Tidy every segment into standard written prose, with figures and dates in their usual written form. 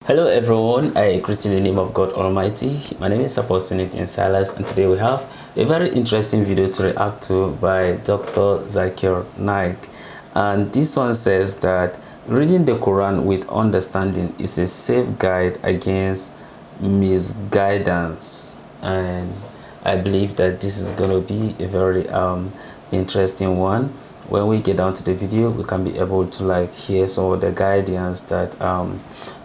Hello everyone, I greet in the name of God Almighty. My name is Apostle Nathan Silas, and today we have a very interesting video to react to by Dr. Zakir Naik. And this one says that reading the Quran with understanding is a safe guide against misguidance. And I believe that this is going to be a very interesting one. When we get down to the video, we can be able to hear some of the guidance that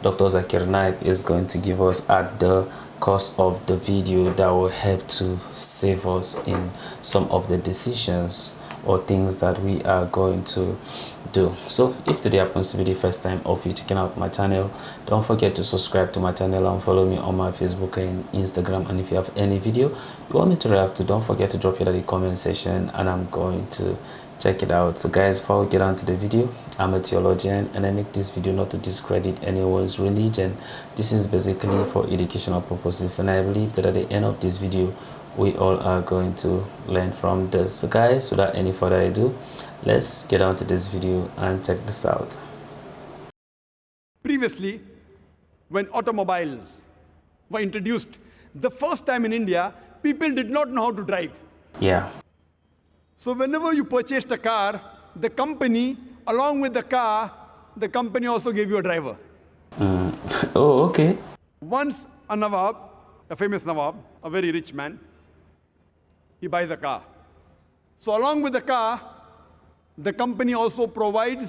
Dr. Zakir Naik is going to give us at the course of the video that will help to save us in some of the decisions or things that we are going to do. So if today happens to be the first time of you checking out my channel, don't forget to subscribe to my channel and follow me on my Facebook and Instagram. And if you have any video you want me to react to, don't forget to drop it in the comment section and I'm going to check it out. So guys, before we get on to the video, I'm a theologian and I make this video not to discredit anyone's religion. This is basically for educational purposes, and I believe that at the end of this video we all are going to learn from this. So guys, without any further ado, let's get on to this video and check this out. Previously, when automobiles were introduced the first time in India, people did not know how to drive. Yeah. So whenever you purchased a car, the company, along with the car, the company also gave you a driver. Oh, okay. Once a Nawab, a famous Nawab, a very rich man, he buys a car. So along with the car, the company also provides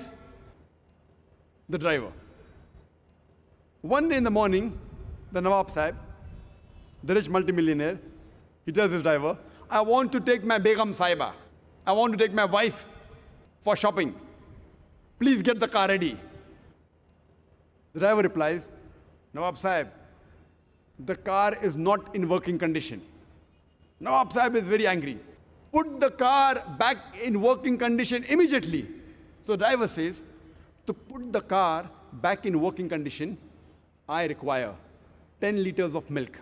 the driver. One day in the morning, the Nawab Sahib, the rich multimillionaire, he tells his driver, I want to take my Begum Saiba. I want to take my wife for shopping. Please get the car ready. The driver replies, Nawab Sahib, the car is not in working condition. Nawab Sahib is very angry. Put the car back in working condition immediately. So the driver says, to put the car back in working condition, I require 10 liters of milk,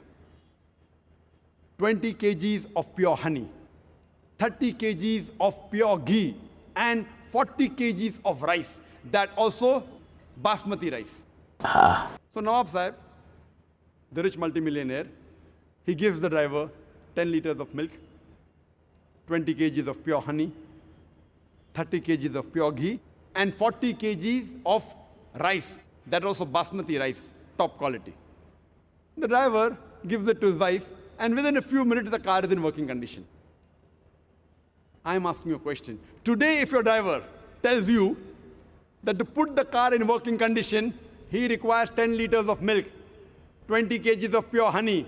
20 kgs of pure honey, 30 kgs of pure ghee, and 40 kgs of rice. That also basmati rice. So Nawab Sahib, the rich multimillionaire, he gives the driver 10 liters of milk, 20 kgs of pure honey, 30 kgs of pure ghee, and 40 kgs of rice. That also basmati rice, top quality. The driver gives it to his wife, and within a few minutes the car is in working condition. I'm asking you a question. Today, if your driver tells you that to put the car in working condition, he requires 10 liters of milk, 20 kgs of pure honey,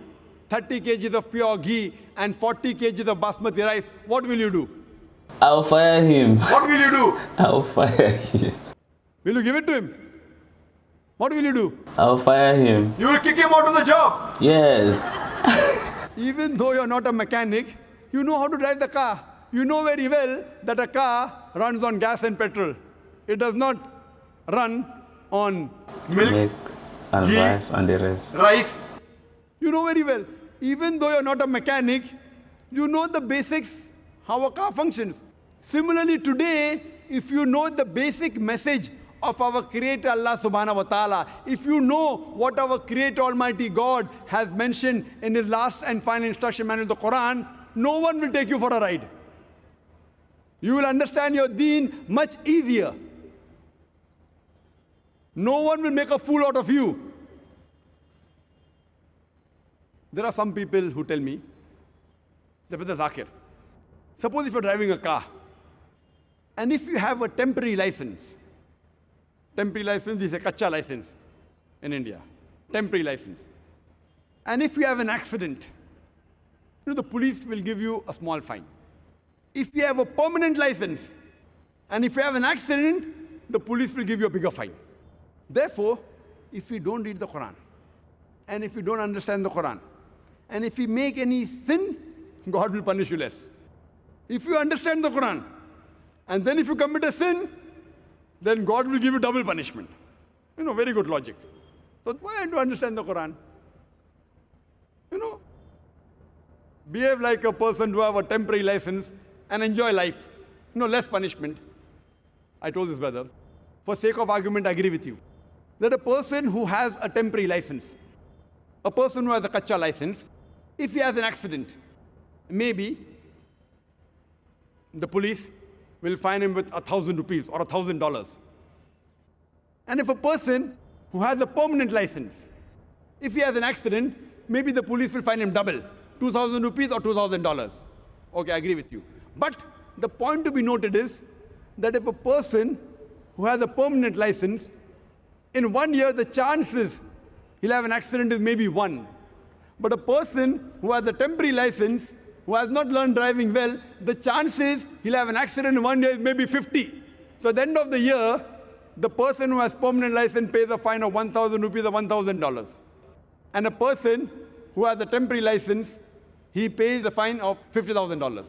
30 kgs of pure ghee, and 40 kgs of basmati rice, what will you do? I'll fire him. What will you do? I'll fire him. Will you give it to him? What will you do? I'll fire him. You will kick him out of the job. Yes. Even though you're not a mechanic, you know how to drive the car. You know very well that a car runs on gas and petrol. It does not run on milk and ghee, rice and the rest. Rice. You know very well. Even though you're not a mechanic, you know the basics, how a car functions. Similarly, today, if you know the basic message of our Creator Allah Subhanahu wa Ta'ala, if you know what our Creator Almighty God has mentioned in His last and final instruction manual, the Quran, no one will take you for a ride. You will understand your deen much easier. No one will make a fool out of you. There are some people who tell me, Brother Zakir, suppose if you're driving a car, and if you have a temporary license is a kacha license in India, temporary license. And if you have an accident, the police will give you a small fine. If you have a permanent license, and if you have an accident, the police will give you a bigger fine. Therefore, if you don't read the Quran, and if you don't understand the Quran, and if you make any sin, God will punish you less. If you understand the Quran, and then if you commit a sin, then God will give you double punishment. Very good logic. So why don't you understand the Quran? Behave like a person who have a temporary license and enjoy life. Less punishment. I told this brother, for sake of argument, I agree with you. that a person who has a temporary license, a person who has a kacha license, if he has an accident, maybe the police will fine him with 1,000 rupees or $1,000. And if a person who has a permanent license, if he has an accident, maybe the police will fine him double, 2,000 rupees or $2,000. Okay, I agree with you. But the point to be noted is that if a person who has a permanent license, in 1 year the chances he'll have an accident is maybe 1. But a person who has a temporary license, who has not learned driving well, the chances he'll have an accident in 1 year is maybe 50. So at the end of the year, the person who has permanent license pays a fine of 1,000 rupees or $1,000. And a person who has a temporary license, he pays a fine of $50,000.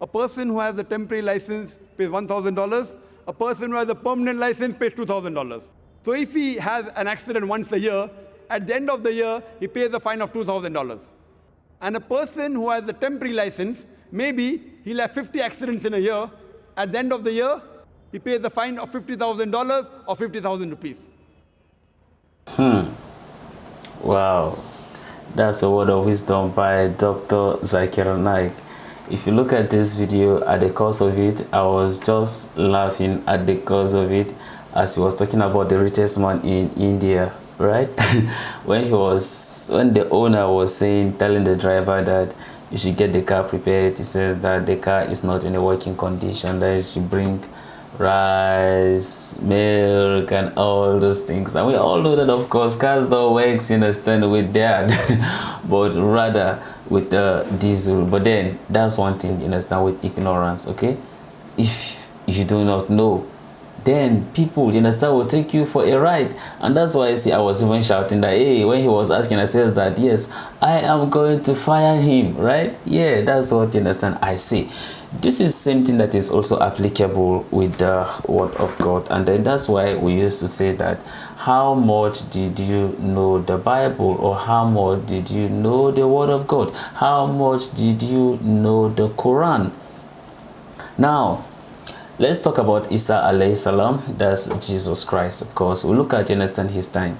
A person who has a temporary license pays $1,000. A person who has a permanent license pays $2,000. So if he has an accident once a year, at the end of the year, he pays a fine of $2,000. And a person who has a temporary license, maybe he'll have 50 accidents in a year. At the end of the year, he pays a fine of $50,000 or 50,000 rupees. Wow, that's a word of wisdom by Dr. Zakir Naik. If you look at this video, at the cause of it, I was just laughing at the cause of it as he was talking about the richest man in India, right? when the owner was telling the driver that you should get the car prepared, he says that the car is not in a working condition, that you should bring rice, milk, and all those things. And we all know that, of course, cars don't work, you understand, with that, but rather with the diesel. But then that's one thing, you understand, with ignorance. Okay, if you do not know, then people, you understand, will take you for a ride. And that's why I was even shouting that, hey, when he was asking, I said that, yes, I am going to fire him, right? Yeah, that's what, you understand, I say. This is same thing that is also applicable with the word of God. And then that's why we used to say that, how much did you know the Bible, or how much did you know the word of God? How much did you know the Quran? Now, let's talk about Isa alayhi salam. That's Jesus Christ, of course. We look at, you understand, his time.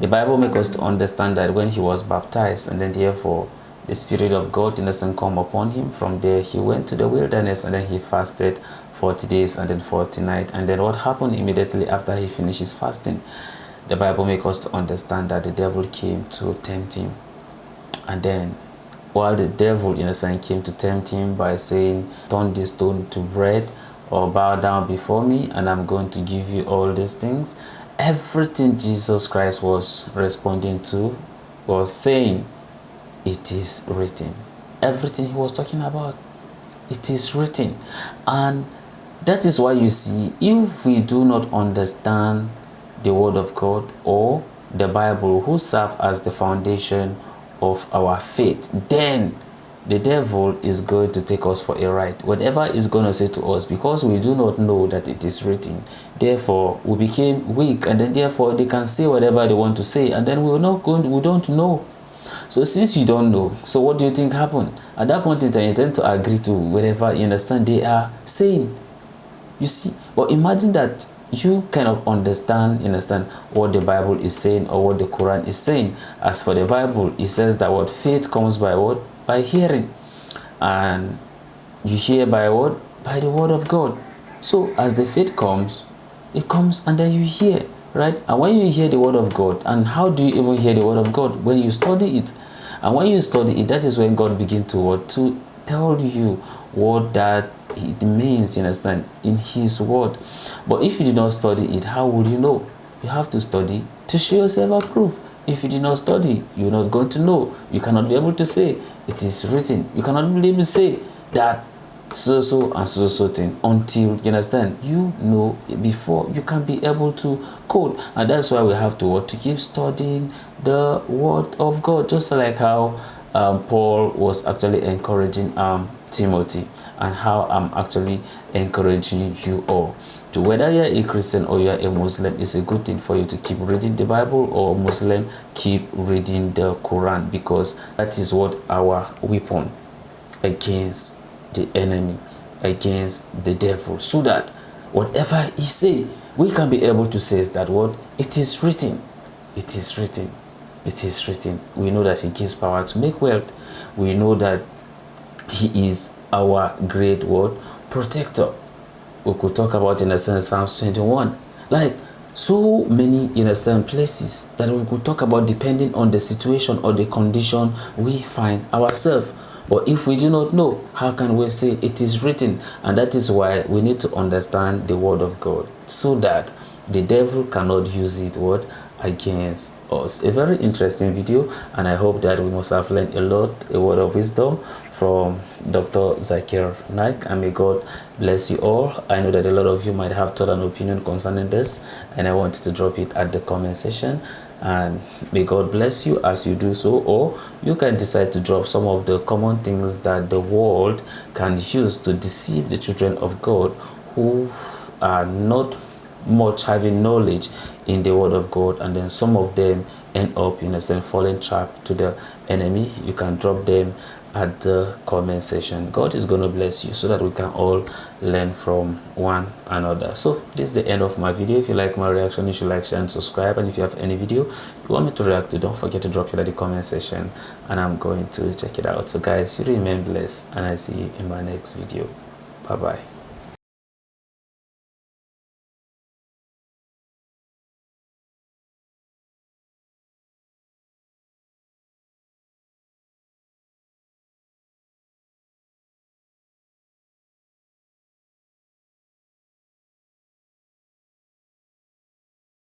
The Bible makes us to understand that when he was baptized, and then therefore the Spirit of God, you understand, come upon him. From there he went to the wilderness, and then he fasted 40 days and then 40 nights. And then what happened immediately after he finished his fasting? The Bible makes us to understand that the devil came to tempt him. And then while the devil, you understand, came to tempt him by saying, turn this stone to bread, or bow down before me, and I'm going to give you all these things, everything Jesus Christ was responding to was saying, it is written. Everything he was talking about, it is written. And that is why you see, if we do not understand the word of God or the Bible, who serve as the foundation of our faith, then the devil is going to take us for a ride. Whatever is going to say to us, because we do not know that it is written, therefore we became weak, and then therefore they can say whatever they want to say, and then we don't know. So since you don't know, so what do you think happened? At that point in time, you tend to agree to whatever, you understand, they are saying. You see, well, imagine that you kind of understand what the Bible is saying, or what the Quran is saying. As for the Bible, it says that what faith comes by what? By hearing. And you hear by what? By the word of God. So as the faith comes, it comes and then you hear, right? And when you hear the word of God, and how do you even hear the word of God? When you study it. And when you study it, that is when God begins to tell you what that it means, you understand, in his word. But if you did not study it, how would you know? You have to study to show yourself approved. If you did not study, you're not going to know. You cannot be able to say it is written. You cannot be able to say that so and so thing until, you understand, you know before you can be able to code. And that's why we have to keep studying the word of God, just like how Paul was actually encouraging Timothy, and how I'm actually encouraging you all. To whether you're a Christian or you're a Muslim, it's a good thing for you to keep reading the Bible, or Muslim, keep reading the Quran, because that is what our weapon against the enemy, against the devil, so that whatever he say, we can be able to say is that what? It is written. It is written. It is written. We know that he gives power to make wealth. We know that he is our great word protector. We could talk about, in a sense, Psalms 21. Like, so many, in a certain places that we could talk about depending on the situation or the condition we find ourselves. But if we do not know, how can we say it is written? And that is why we need to understand the word of God, so that the devil cannot use it what against us. A very interesting video, and I hope that we must have learned a lot, a word of wisdom from Dr. Zakir Naik, and may God bless you all. I know that a lot of you might have thought an opinion concerning this, and I wanted to drop it at the comment section, and may God bless you as you do so. Or you can decide to drop some of the common things that the world can use to deceive the children of God who are not much having knowledge in the word of God, and then some of them end up in a sense falling trap to the enemy. You can drop them at the comment section. God is going to bless you so that we can all learn from one another. So this is the end of my video. If you like my reaction, you should like, share, and subscribe. And if you have any video you want me to react to, don't forget to drop it at the comment section, and I'm going to check it out. So guys, you remain blessed, and I see you in my next video. Bye bye.